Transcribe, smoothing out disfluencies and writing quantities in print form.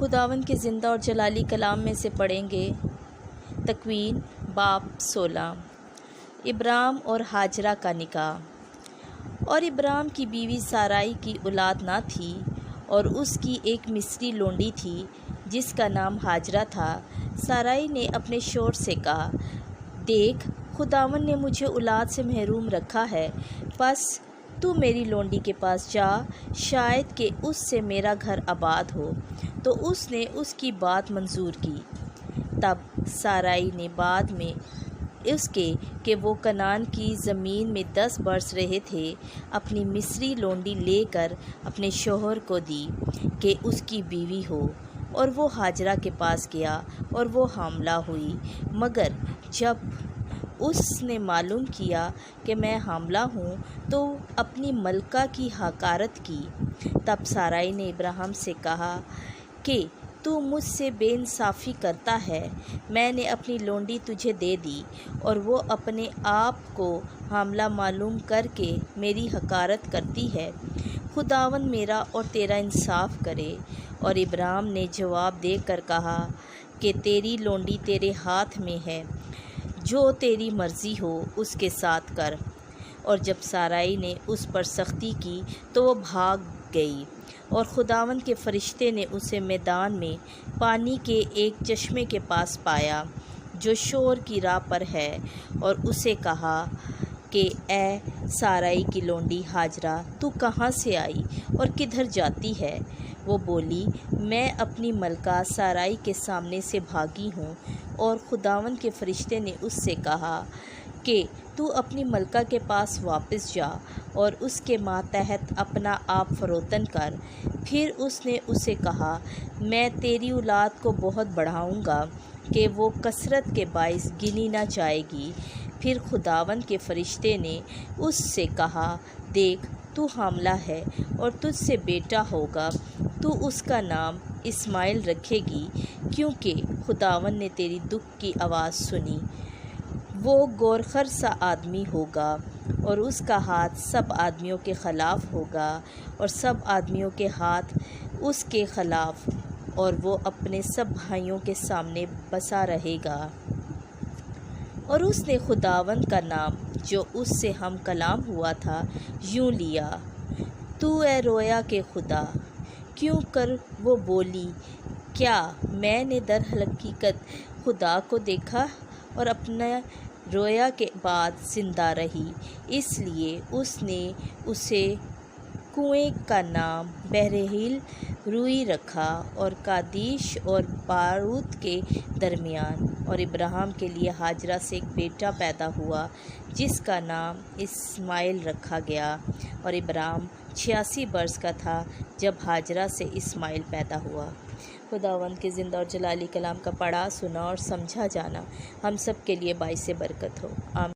خداوند کے زندہ اور جلالی کلام میں سے پڑھیں گے۔ تکوین باب 16۔ ابرام اور ہاجرہ کا نکاح۔ اور ابرام کی بیوی سارائی کی اولاد نہ تھی، اور اس کی ایک مصری لونڈی تھی جس کا نام ہاجرہ تھا۔ سارائی نے اپنے شوہر سے کہا، دیکھ، خداوند نے مجھے اولاد سے محروم رکھا ہے، پس تو میری لونڈی کے پاس جا، شاید کہ اس سے میرا گھر آباد ہو۔ تو اس نے اس کی بات منظور کی۔ تب سارائی نے بعد میں اس کے کہ وہ کنعان کی زمین میں 10 برس رہے تھے، اپنی مصری لونڈی لے کر اپنے شوہر کو دی کہ اس کی بیوی ہو، اور وہ ہاجرہ کے پاس گیا اور وہ حاملہ ہوئی۔ مگر جب اس نے معلوم کیا کہ میں حاملہ ہوں تو اپنی ملکہ کی حقارت کی۔ تب سارائی نے ابراہیم سے کہا کہ تو مجھ سے بے انصافی کرتا ہے، میں نے اپنی لونڈی تجھے دے دی، اور وہ اپنے آپ کو حاملہ معلوم کر کے میری حقارت کرتی ہے۔ خداوند میرا اور تیرا انصاف کرے۔ اور ابرام نے جواب دے کر کہا کہ تیری لونڈی تیرے ہاتھ میں ہے، جو تیری مرضی ہو اس کے ساتھ کر۔ اور جب سارائی نے اس پر سختی کی تو وہ بھاگ گئی، اور خداوند کے فرشتے نے اسے میدان میں پانی کے ایک چشمے کے پاس پایا جو شور کی راہ پر ہے، اور اسے کہا کہ اے سارائی کی لونڈی ہاجرہ، تو کہاں سے آئی اور کدھر جاتی ہے؟ وہ بولی، میں اپنی ملکہ سارائی کے سامنے سے بھاگی ہوں۔ اور خداوند کے فرشتے نے اس سے کہا کہ تو اپنی ملکہ کے پاس واپس جا اور اس کے ماتحت اپنا آپ فروتن کر۔ پھر اس نے اسے کہا، میں تیری اولاد کو بہت بڑھاؤں گا کہ وہ کثرت کے باعث گنی نہ جائے گی۔ پھر خداوند کے فرشتے نے اس سے کہا، دیکھ، تو حاملہ ہے اور تجھ سے بیٹا ہوگا، تو اس کا نام اسماعیل رکھے گی، کیونکہ خداوند نے تیری دکھ کی آواز سنی۔ وہ گورخر سا آدمی ہوگا، اور اس کا ہاتھ سب آدمیوں کے خلاف ہوگا، اور سب آدمیوں کے ہاتھ اس کے خلاف، اور وہ اپنے سب بھائیوں کے سامنے بسا رہے گا۔ اور اس نے خداوند کا نام جو اس سے ہم کلام ہوا تھا یوں لیا، تو اے رویا کے خدا۔ کیوں کر وہ بولی، کیا میں نے در حقیقت خدا کو دیکھا اور اپنا رویا کے بعد زندہ رہی؟ اس لیے اس نے اسے کنویں کا نام بحرہیل روئی رکھا، اور قادیش اور باروت کے درمیان۔ اور ابراہیم کے لیے ہاجرہ سے ایک بیٹا پیدا ہوا جس کا نام اسماعیل رکھا گیا۔ اور ابراہیم 86 برس کا تھا جب ہاجرہ سے اسماعیل پیدا ہوا۔ خداوند کے زندہ اور جلالی کلام کا پڑھا، سنا اور سمجھا جانا ہم سب کے لیے باعث برکت ہو، آمین۔